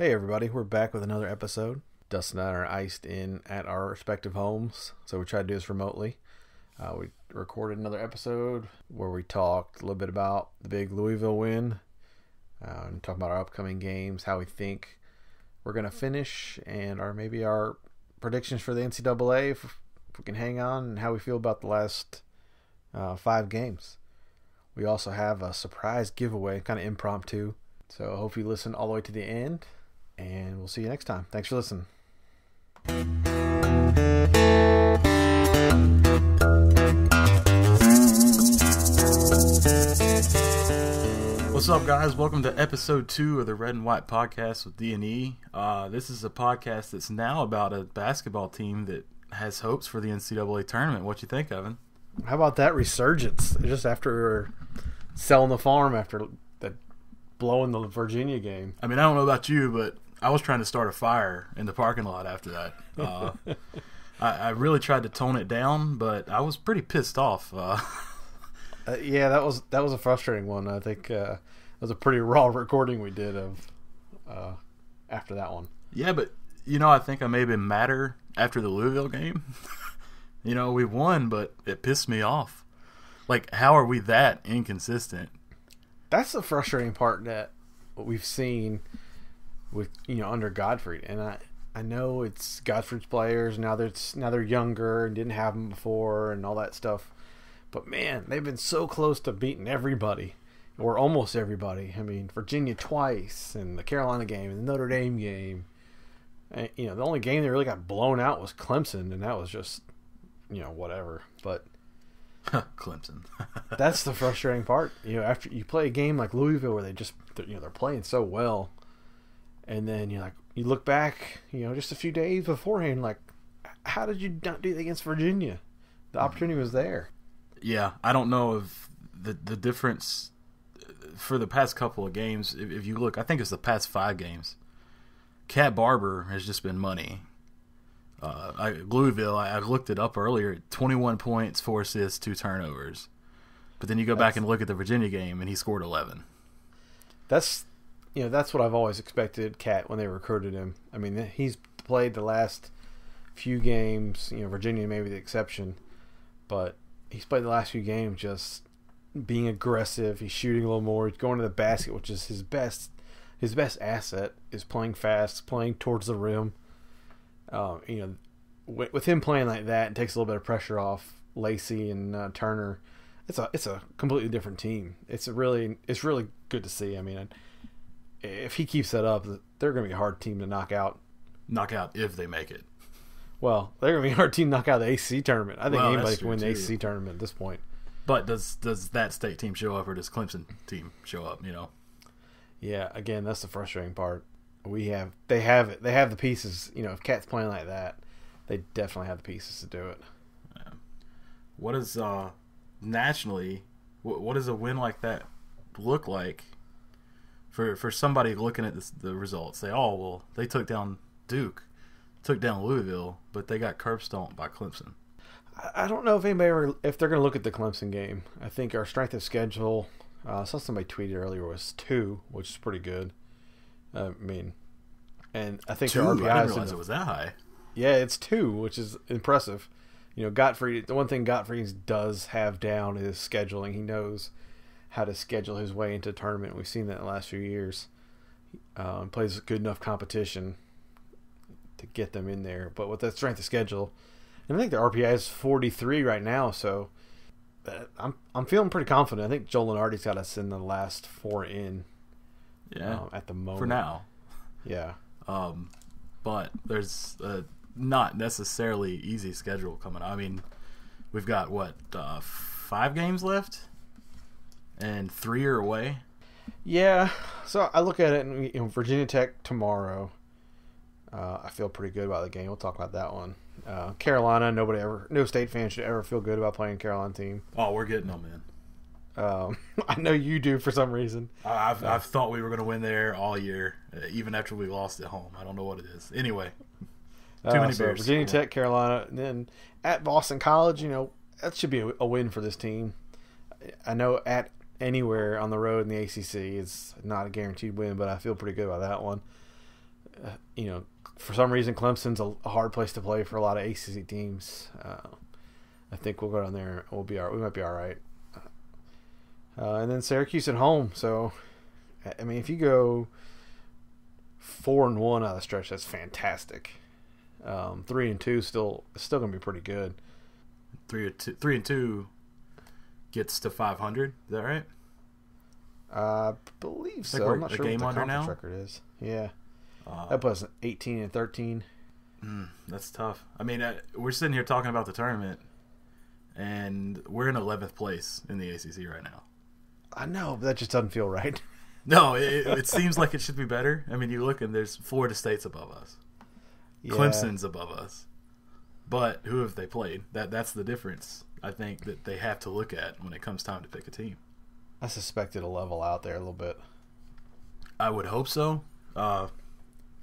Hey everybody, we're back with another episode. Dustin and I are iced in at our respective homes, so we tried to do this remotely. We recorded another episode where we talked a little bit about the big Louisville win, and talking about our upcoming games, how we think we're going to finish, and maybe our predictions for the NCAA, if we can hang on, and how we feel about the last 5 games. We also have a surprise giveaway, kind of impromptu, so I hope you listen all the way to the end. And we'll see you next time. Thanks for listening. What's up, guys? Welcome to episode 2 of the Red and White Podcast with D&E. This is a podcast that's now about a basketball team that has hopes for the NCAA tournament. What you think, Evan? How about that resurgence? Just after we were selling the farm after the blowing the Virginia game. I mean, I don't know about you, but I was trying to start a fire in the parking lot after that. I really tried to tone it down, but I was pretty pissed off. Yeah, that was a frustrating one. I think it was a pretty raw recording we did of after that one. Yeah, but I think I may have been madder after the Louisville game. We won, but it pissed me off. Like, how are we that inconsistent? That's the frustrating part that we've seen with under Gottfried, and I know it's Gottfried's players now. They're younger and didn't have them before and all that stuff, but man, they've been so close to beating everybody, or almost everybody. I mean, Virginia twice, and the Carolina game, and the Notre Dame game. And, the only game they really got blown out was Clemson, and that was just whatever. But Clemson. That's the frustrating part. After you play a game like Louisville where they're playing so well. And then you look back, just a few days beforehand, like, how did you not do that against Virginia? The opportunity was there. Yeah, I don't know if the difference for the past couple of games, if you look, I think it's the past 5 games. Cat Barber has just been money. Louisville, I looked it up earlier, 21 points, 4 assists, 2 turnovers. But then you go back and look at the Virginia game, and he scored 11. That's what I've always expected Cat when they recruited him. I mean, he's played the last few games, Virginia may be the exception, but he's played the last few games just being aggressive. He's shooting a little more. He's going to the basket, which is his best asset, is playing fast, playing towards the rim. With him playing like that, it takes a little bit of pressure off Lacey and Turner. It's a completely different team. It's really good to see. I mean, if he keeps that up, they're going to be a hard team to knock out. Knock out if they make it. Well, they're going to be a hard team to knock out the ACC tournament. I think anybody can win the too. ACC tournament at this point. But does that state team show up, or does Clemson team show up? Yeah, again, that's the frustrating part. They have it. They have the pieces. If Cat's playing like that, they definitely have the pieces to do it. Yeah. What is nationally? What does a win like that look like for somebody looking at the results? Say, oh well, they took down Duke, took down Louisville, but they got curb stomped by Clemson. I don't know if if they're going to look at the Clemson game. I think our strength of schedule. I saw somebody tweeted earlier was 2, which is pretty good. And I think 2? their I RPI didn't realize it was that high. Yeah, it's 2, which is impressive. Gottfried. The one thing Gottfried does have down is scheduling. He knows how to schedule his way into a tournament. We've seen that in the last few years. Plays good enough competition to get them in there. But with that strength of schedule, and I think the RPI is 43 right now, so I'm feeling pretty confident. I think Joel Lenardi's got us in the last 4 in. Yeah, at the moment. For now. Yeah. But there's not necessarily easy schedule coming up. I mean, we've got 5 games left, and 3 are away. Yeah. So I look at it, and Virginia Tech tomorrow. I feel pretty good about the game. We'll talk about that one. Carolina, no state fan should ever feel good about playing a Carolina team. Oh, we're getting them in. I know you do for some reason. I've thought we were going to win there all year, even after we lost at home. I don't know what it is. Anyway, too many Bears. Virginia Tech, Carolina, and then at Boston College. That should be a win for this team. I know at anywhere on the road in the ACC is not a guaranteed win, but I feel pretty good about that one. For some reason, Clemson's a hard place to play for a lot of ACC teams. I think we'll go down there. We might be all right. And then Syracuse at home. So, I mean, if you go 4-1 out of the stretch, that's fantastic. 3-2 still going to be pretty good. 3-2 gets to 500. Is that right? I believe so. I'm not sure what the conference record is. Yeah, that was 18-13. That's tough. I mean, we're sitting here talking about the tournament, and we're in 11th place in the ACC right now. I know, but that just doesn't feel right. No, it seems like it should be better. I mean, you look and there's Florida State's above us. Yeah. Clemson's above us. But who have they played? That's the difference, I think, that they have to look at when it comes time to pick a team. I suspect it'll level out there a little bit. I would hope so. Like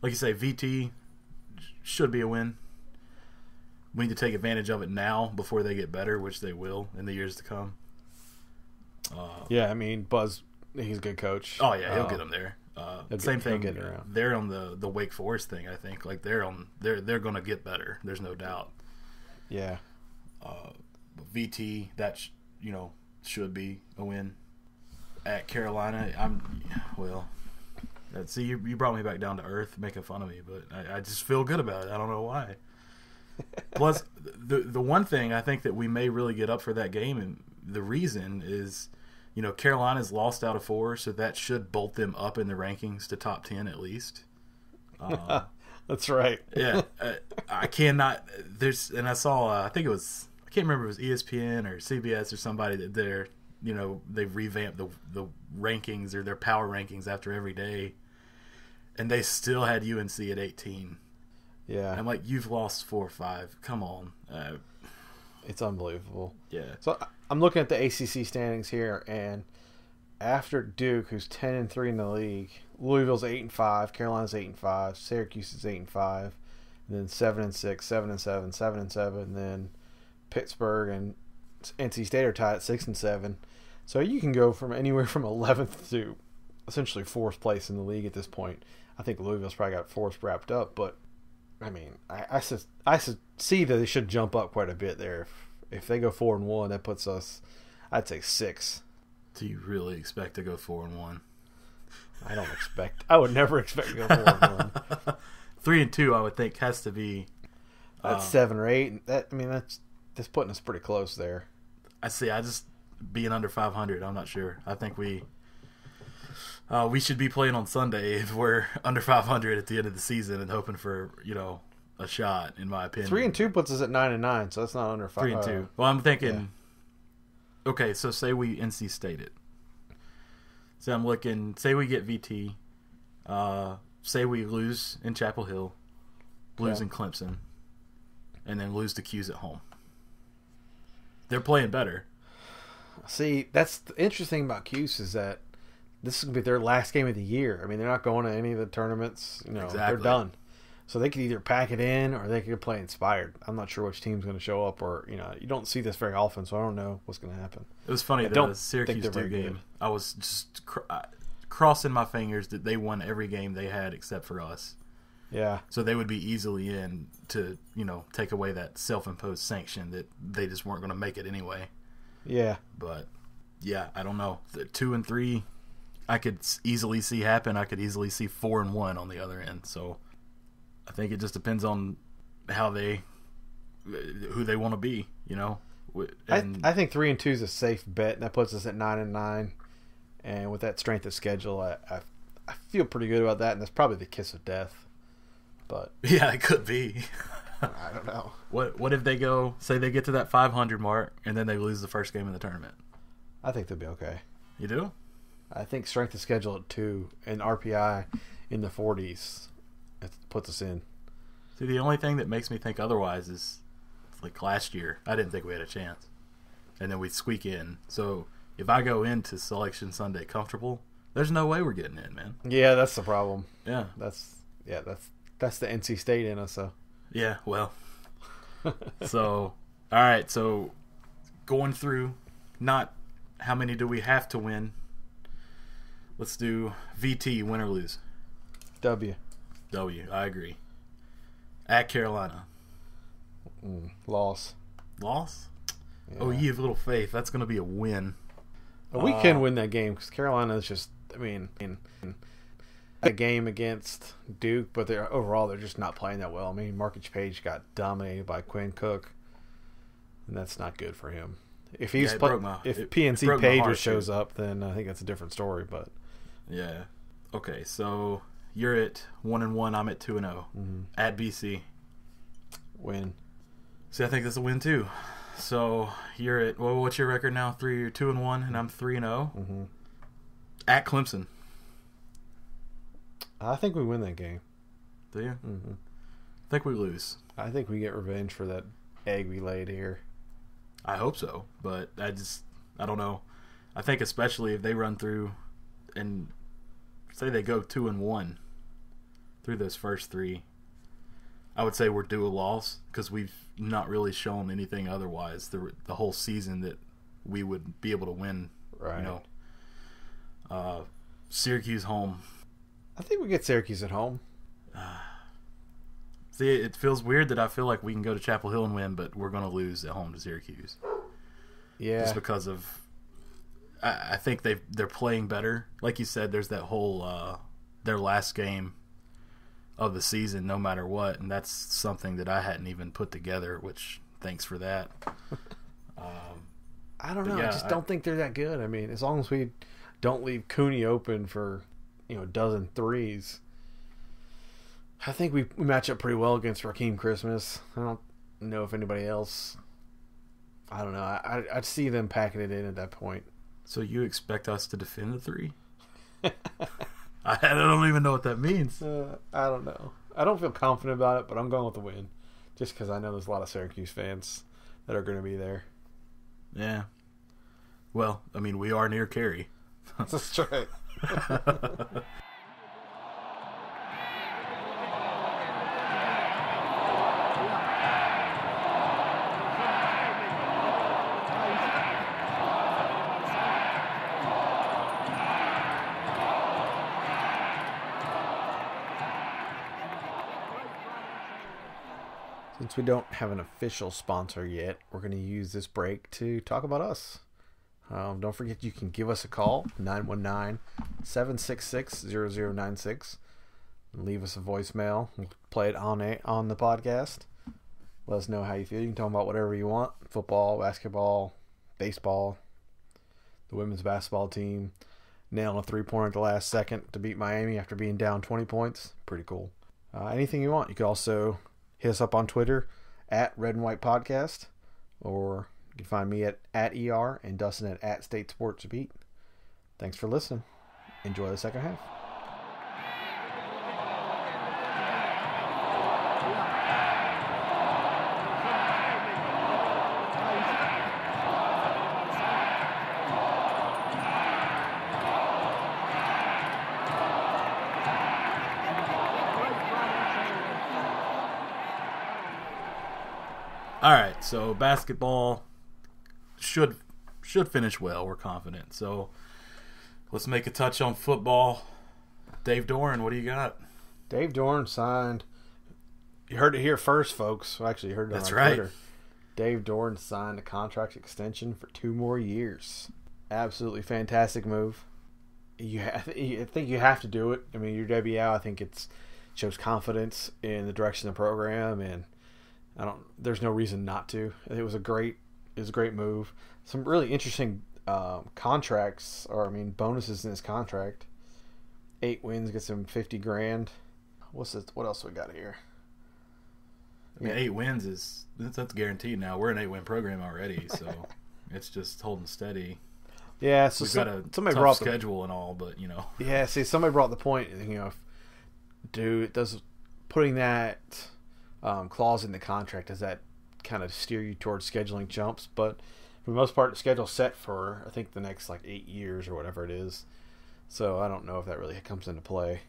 you say, VT should be a win. We need to take advantage of it now before they get better, which they will in the years to come. Yeah, I mean, Buzz, he's a good coach. Oh, yeah, he'll get them there. Same thing. They're on the Wake Forest thing, I think. Like they're going to get better. There's no doubt. Yeah. VT, that should be a win. At Carolina, see, you brought me back down to earth, making fun of me, but I just feel good about it. I don't know why. Plus, the one thing I think that we may really get up for that game, and the reason is, Carolina's lost out of 4, so that should bolt them up in the rankings to top 10 at least. That's right. Yeah, I cannot. And I saw. I think it was. I can't remember if it was ESPN or CBS or somebody that they've revamped the rankings or their power rankings after every day, and they still had UNC at 18. Yeah, I'm like, you've lost 4 or 5. Come on. It's unbelievable. Yeah. So I'm looking at the ACC standings here, and after Duke, who's 10-3 in the league, Louisville's 8-5, Carolina's 8-5, Syracuse is 8-5, and then 7-6, 7-7, 7-7, and then Pittsburgh and NC State are tied at 6-7. So you can go from anywhere from 11th to essentially 4th place in the league at this point. I think Louisville's probably got 4th wrapped up, but I mean, I see that they should jump up quite a bit there. If they go 4-1, that puts us, I'd say 6. Do you really expect to go 4-1? I would never expect to go 4-1. 3-2, I would think, has to be. That's 7 or 8. That's putting us pretty close there. I just being under 500. I'm not sure. I think we should be playing on Sunday if we're under 500 at the end of the season and hoping for a shot. In my opinion, 3-2 puts us at 9-9, so that's not under 500. 3-2. Well, I'm thinking. Yeah. Okay, so say we NC State it. So I'm looking. Say we get VT. Say we lose in Chapel Hill, lose in Clemson, and then lose to Q's at home. They're playing better. See, that's the interesting about Cuse is that this is going to be their last game of the year. I mean, they're not going to any of the tournaments. Exactly. They're done. So they could either pack it in or they could play inspired. I'm not sure which team's going to show up, or you don't see this very often, so I don't know what's going to happen. It was funny, the Syracuse Duke game. I was just crossing my fingers that they won every game they had except for us. Yeah. So they would be easily in to, take away that self-imposed sanction that they just weren't going to make it anyway. Yeah. But, yeah, I don't know. The 2-3, I could easily see happen. I could easily see 4-1 on the other end. So I think it just depends on who they want to be, And I think 3-2 is a safe bet, and that puts us at 9-9. And with that strength of schedule, I feel pretty good about that, and that's probably the kiss of death. But yeah, it could be. I don't know. What if they say they get to that 500 mark and then they lose the first game in the tournament? I think they'll be okay. You do? I think strength of schedule at 2 and RPI in the 40s, it puts us in. See, the only thing that makes me think otherwise is like last year, I didn't think we had a chance, and then we squeak in. So if I go into Selection Sunday comfortable, there's no way we're getting in, man. Yeah, that's the problem. Yeah, that's the NC State in us. So yeah, well, so all right, so going through, not how many do we have to win. Let's do VT, win or lose. W. W. I agree. At Carolina. Loss. Loss? Yeah. Oh, you have little faith. That's going to be a win. We can win that game because Carolina is just, in a game against Duke, but they're just not playing that well. I mean, Marcus Page got dominated by Quinn Cook, and that's not good for him. If he's if PNC Page shows up, then I think that's a different story. But yeah, okay. So you're at 1-1. I'm at 2-0 at BC. Win. See, I think that's a win too. So you're at what's your record now? 2-1, and I'm 3-0 at Clemson. I think we win that game. Do you? Mm-hmm. I think we lose. I think we get revenge for that egg we laid here. I hope so, but I don't know. I think especially if they run through and say they go 2-1 through those first three, I would say we're due a loss because we've not really shown anything otherwise the whole season that we would be able to win. Right. You know, Syracuse home. I think we get Syracuse at home. See, it feels weird that I feel like we can go to Chapel Hill and win, but we're going to lose at home to Syracuse. Yeah. Just because of, I think they're playing better. Like you said, there's that whole their last game of the season, no matter what, and that's something that I hadn't even put together. Which thanks for that. I don't know. Yeah, I just don't think they're that good. I mean, as long as we don't leave Cooney open for a dozen threes, I think we match up pretty well against Raheem Christmas. I don't know if anybody else. I don't know. I'd see them packing it in at that point. So you expect us to defend the three? I don't even know what that means. I don't know. I don't feel confident about it, but I'm going with the win, just because I know there's a lot of Syracuse fans that are going to be there. Yeah. Well, I mean, we are near Cary. That's right. Since we don't have an official sponsor yet, we're going to use this break to talk about us. Don't forget you can give us a call, 919-766-0096. Leave us a voicemail. We'll play it on the podcast. Let us know how you feel. You can talk about whatever you want. Football, basketball, baseball, the women's basketball team. Nailing a three-pointer at the last second to beat Miami after being down 20 points. Pretty cool. Anything you want. You can also hit us up on Twitter at Red and White Podcast, or you can find me at ER and Dustin at State Sports Beat. Thanks for listening. Enjoy the second half. All right, so basketball should finish well. We're confident. So let's make a touch on football. Dave Doeren, what do you got? Dave Doeren signed. You heard it here first, folks. Well, actually, you heard it on Twitter. Dave Doeren signed a contract extension for 2 more years. Absolutely fantastic move. I think you have to do it. I mean, your WL, I think it shows confidence in the direction of the program, and there's no reason not to. It was a great move. Some really interesting bonuses in his contract. 8 wins gets him $50,000. What else we got here? I mean, 8 wins that's guaranteed now. We're an 8-win program already, so it's just holding steady. Yeah, so we've got a tough schedule and all, but Yeah, see, somebody brought the point. Does putting that clause in the contract, does that kind of steer you towards scheduling jumps? But for the most part, the schedule's set for, I think, the next 8 years or whatever it is. So I don't know if that really comes into play.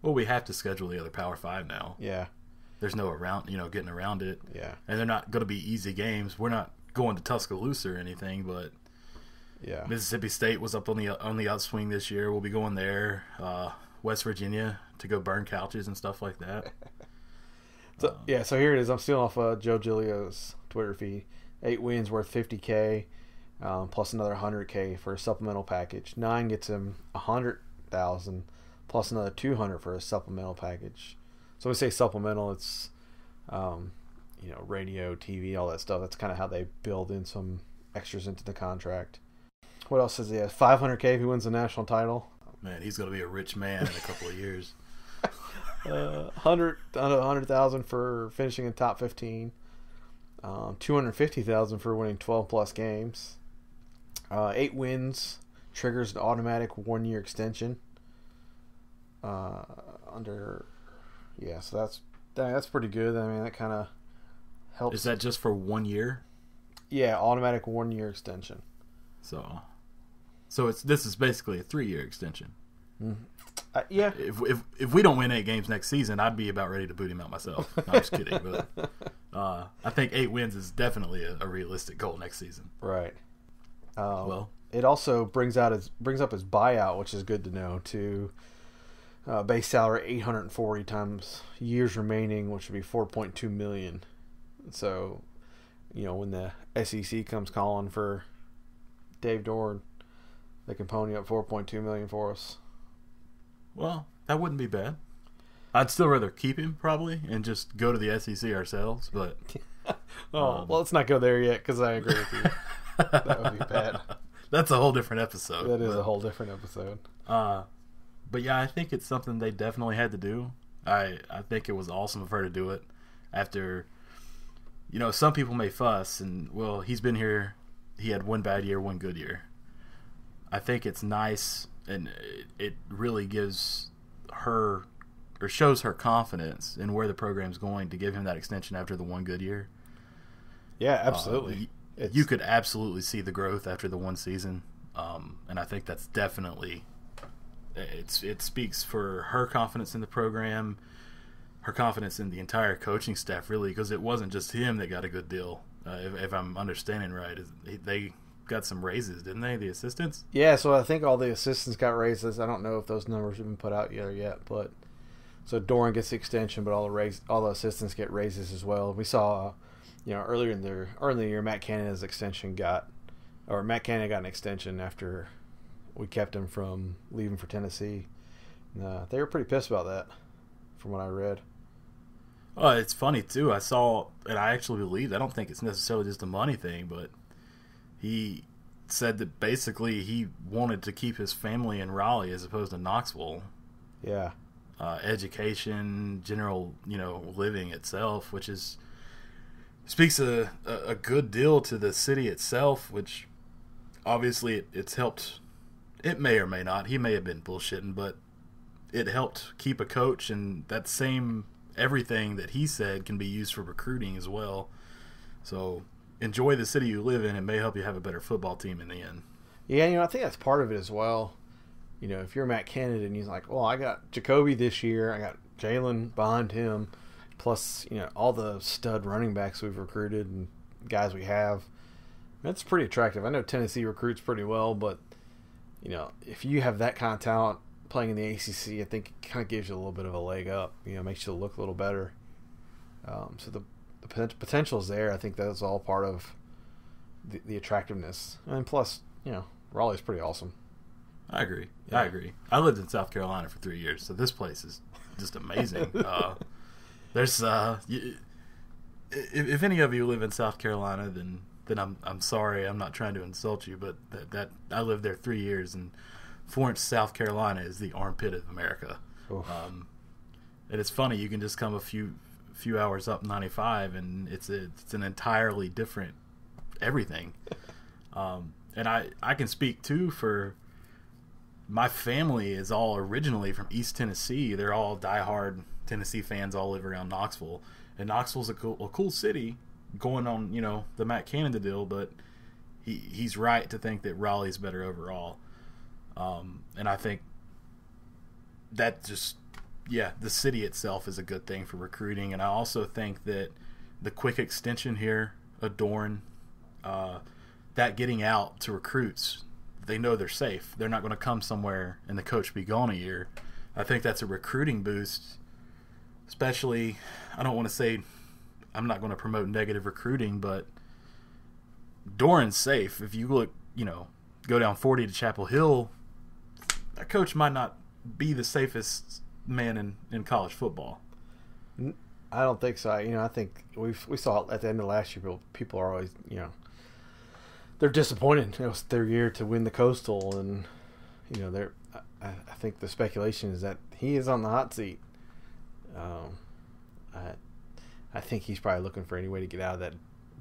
Well, we have to schedule the other Power 5 now. Yeah. There's no getting around it. Yeah. And they're not going to be easy games. We're not going to Tuscaloosa or anything, but yeah. Mississippi State was up on the outswing this year. We'll be going there. West Virginia to go burn couches and stuff like that. So here it is. I'm stealing off Joe Giglio's Twitter feed. 8 wins worth $50K, plus another $100K for a supplemental package. 9 gets him $100,000 plus another $200 for a supplemental package. So when we say supplemental, it's radio, TV, all that stuff. That's kind of how they build in some extras into the contract. What else does he have? $500K if he wins the national title. Man, he's going to be a rich man in a couple of years. $100,000 for finishing in top 15. $250,000 for winning 12 plus games. 8 wins triggers an automatic 1-year extension. So that's pretty good. I mean, that kind of helps. Is that just for 1 year? Yeah, automatic 1-year extension. So this is basically a 3-year extension. Mm-hmm. Yeah. If we don't win 8 games next season, I'd be about ready to boot him out myself. No, I'm just kidding. But I think 8 wins is definitely a realistic goal next season. Right. It also brings up his buyout, which is good to know, to base salary $840 times years remaining, which would be $4.2 million. So, when the SEC comes calling for Dave Doeren, they can pony up $4.2 million for us. Well, that wouldn't be bad. I'd still rather keep him probably and just go to the SEC ourselves, but let's not go there yet because I agree with you. That would be bad. That's a whole different episode. That is a whole different episode. But yeah, I think it's something they definitely had to do. I think it was awesome of her to do it after, some people may fuss and, well, he's been here. He had 1 bad year, 1 good year. I think it's nice, and it really gives her or shows her confidence in where the program's going to give him that extension after the 1 good year. Yeah, absolutely. You could absolutely see the growth after the 1 season, and I think that's definitely it speaks for her confidence in the program, her confidence in the entire coaching staff, really, because it wasn't just him that got a good deal. If I'm understanding right, they got some raises, didn't they? The assistants? Yeah, so I think all the assistants got raises. I don't know if those numbers have been put out yet, but so Doeren gets the extension, but all the assistants get raises as well. We saw, earlier in the year, Matt Canada's extension got an extension after we kept him from leaving for Tennessee. They were pretty pissed about that, from what I read. Oh, it's funny too. I saw, and I actually believe, I don't think it's necessarily just a money thing, but he said that basically he wanted to keep his family in Raleigh as opposed to Knoxville. Yeah. Education, general, living itself, which speaks a good deal to the city itself, which obviously it's helped. It may or may not. He may have been bullshitting, but it helped keep a coach, and that same everything that he said can be used for recruiting as well. So enjoy the city you live in. It may help you have a better football team in the end. Yeah, I think that's part of it as well. If you're Matt Canada and he's like, well, I got Jacoby this year, I got Jalen behind him, plus, all the stud running backs we've recruited and guys we have. That's pretty attractive. I know Tennessee recruits pretty well, but, if you have that kind of talent playing in the ACC, I think it kind of gives you a little bit of a leg up. Makes you look a little better. So the potential is there. I think that's all part of the attractiveness. And plus, Raleigh's pretty awesome. I agree. Yeah. I agree. I lived in South Carolina for 3 years, so this place is just amazing. There's if any of you live in South Carolina, then I'm sorry. I'm not trying to insult you, but that I lived there 3 years, and Florence, South Carolina is the armpit of America. And it's funny, you can just come a few hours up 95, and it's an entirely different everything. And I can speak too for my family is all originally from East Tennessee. They're all diehard Tennessee fans, all live around Knoxville, and Knoxville's a cool city. Going on, the Matt Canada deal, but he's right to think that Raleigh's better overall. And I think that the city itself is a good thing for recruiting. And I also think that the quick extension here, Doeren, that getting out to recruits, they know they're safe. They're not going to come somewhere and the coach be gone a year. I think that's a recruiting boost, especially, I don't want to say, I'm not going to promote negative recruiting, but Doeren's safe. If you look, go down 40 to Chapel Hill, that coach might not be the safest man in college football. I don't think so. I think we saw it at the end of last year. People are always, they're disappointed. It was their year to win the Coastal, and I think the speculation is that he is on the hot seat. I think he's probably looking for any way to get out of that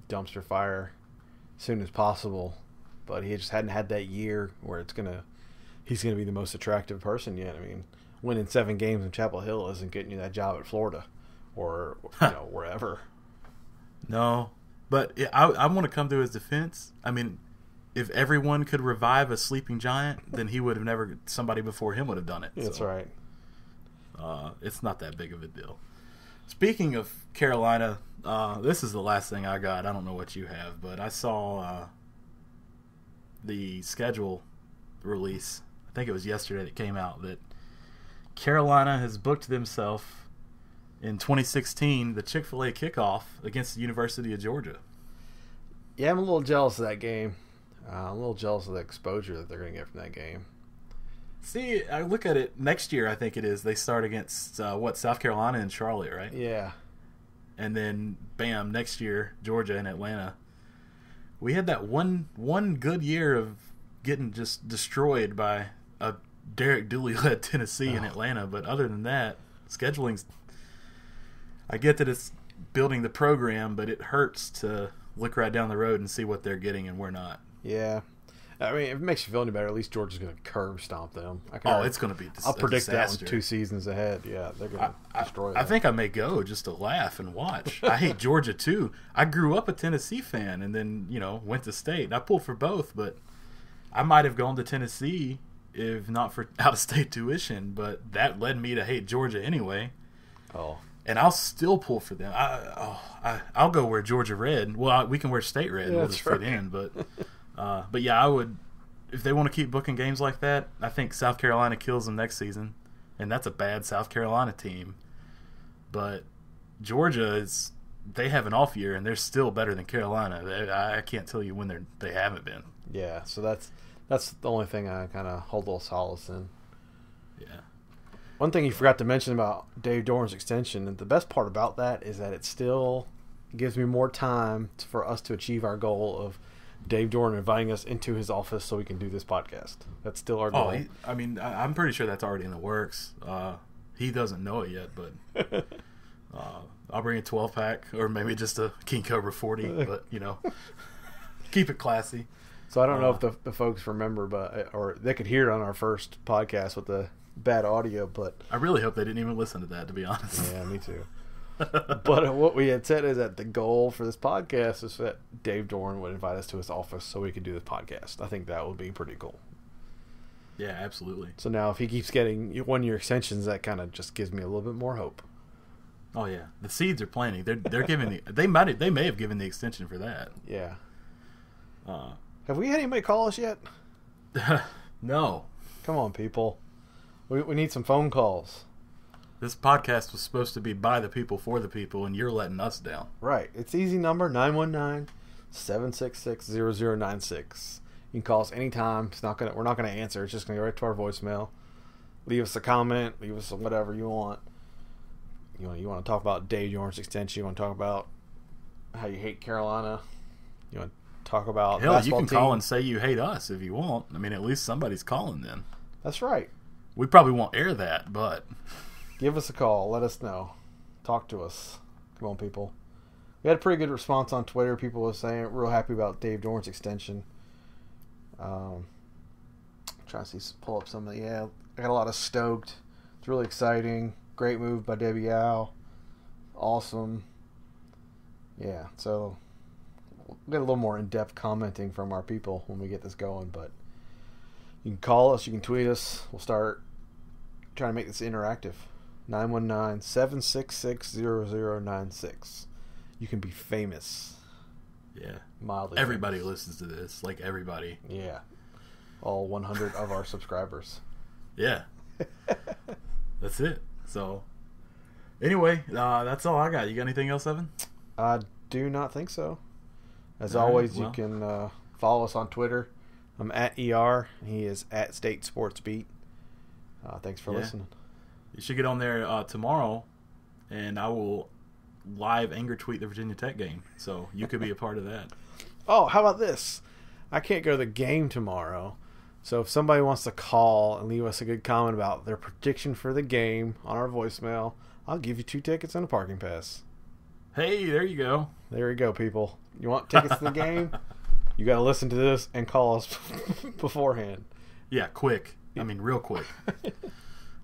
dumpster fire as soon as possible, but he just hadn't had that year where he's gonna be the most attractive person yet. I mean, winning 7 games in Chapel Hill isn't getting you that job at Florida or wherever. No, but I want to come to his defense. I mean, if everyone could revive a sleeping giant, then somebody before him would have done it. That's right. It's not that big of a deal. Speaking of Carolina, this is the last thing I got. I don't know what you have, but I saw the schedule release. I think it was yesterday that came out that Carolina has booked themselves in 2016 the Chick-fil-A kickoff against the University of Georgia. Yeah, I'm a little jealous of that game. I'm a little jealous of the exposure that they're going to get from that game. See, I look at it next year, I think it is. They start against, South Carolina and Charlotte, right? Yeah. And then, bam, next year, Georgia and Atlanta. We had that one good year of getting just destroyed by a Derek Dooley-led Tennessee in Atlanta. But other than that, scheduling's... I get that it's building the program, but it hurts to look right down the road and see what they're getting and we're not. Yeah. I mean, if it makes you feel any better, at least Georgia's going to curb stomp them. It's going to be I'll predict disaster. that 2 seasons ahead. Yeah, they're going to destroy them. I think I may go just to laugh and watch. I hate Georgia, too. I grew up a Tennessee fan and then, went to state. I pulled for both, but I might have gone to Tennessee if not for out-of-state tuition, but that led me to hate Georgia anyway. Oh. And I'll still pull for them. I'll go wear Georgia red. Well, we can wear state red. Yeah, we'll just fit in. But yeah, I would. If they want to keep booking games like that, I think South Carolina kills them next season, and that's a bad South Carolina team. But Georgia they have an off year, and they're still better than Carolina. I can't tell you when they haven't been. Yeah, so that's the only thing I kind of hold a little solace in. Yeah. One thing you forgot to mention about Dave Doeren's extension, and the best part about that is that it still gives me more time for us to achieve our goal of Dave Doeren inviting us into his office so we can do this podcast. That's still our goal. I'm pretty sure that's already in the works. He doesn't know it yet, but I'll bring a 12-pack or maybe just a King Cobra 40, but, keep it classy. So I don't know if the folks remember, or they could hear it on our first podcast with the bad audio, but I really hope they didn't even listen to that, to be honest. Yeah, me too. But what we had said is that the goal for this podcast is that Dave Doeren would invite us to his office so we could do this podcast. I think that would be pretty cool. Yeah, absolutely. So now if he keeps getting 1-year extensions, that kind of just gives me a little bit more hope. Oh yeah, the seeds are planting. They're giving they may have given the extension for that. Yeah. Have we had anybody call us yet? No. Come on, people. We need some phone calls. This podcast was supposed to be by the people for the people, and you're letting us down. Right. It's easy number 919-766-0096. You can call us anytime. We're not gonna answer. It's just gonna go right to our voicemail. Leave us a comment. Leave us whatever you want. You want to talk about Dave Doeren's extension? You want to talk about how you hate Carolina? You want to talk about hell? You can team? Call and say you hate us if you want. I mean, at least somebody's calling then. That's right. We probably won't air that, but give us a call. Let us know. Talk to us. Come on, people. We had a pretty good response on Twitter. People were saying real happy about Dave Doeren's extension. Trying to pull up some of the, I got a lot of stoked. It's really exciting. Great move by Debbie Yao. Awesome. Yeah, so we'll get a little more in-depth commenting from our people when we get this going, but you can call us, you can tweet us. We'll start trying to make this interactive. 919-766-0096. You can be famous. Yeah. Mildly everybody famous. Listens to this. Like everybody. Yeah. All 100 of our subscribers. Yeah. that's it. So, anyway, that's all I got. You got anything else, Evan? I do not think so. As All right, always, well. you can follow us on Twitter. I'm at ER. He is at State Sports Beat. Thanks for listening. You should get on there tomorrow, and I will live anger tweet the Virginia Tech game. So you could be a part of that. Oh, how about this? I can't go to the game tomorrow. So if somebody wants to call and leave us a good comment about their prediction for the game on our voicemail, I'll give you 2 tickets and a parking pass. Hey, there you go. There you go, people. You want tickets to the game? You got to listen to this and call us beforehand. Yeah, quick. I mean, real quick.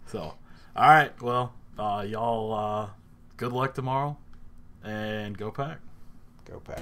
So, all right. Well, y'all, good luck tomorrow, and go Pack. Go Pack.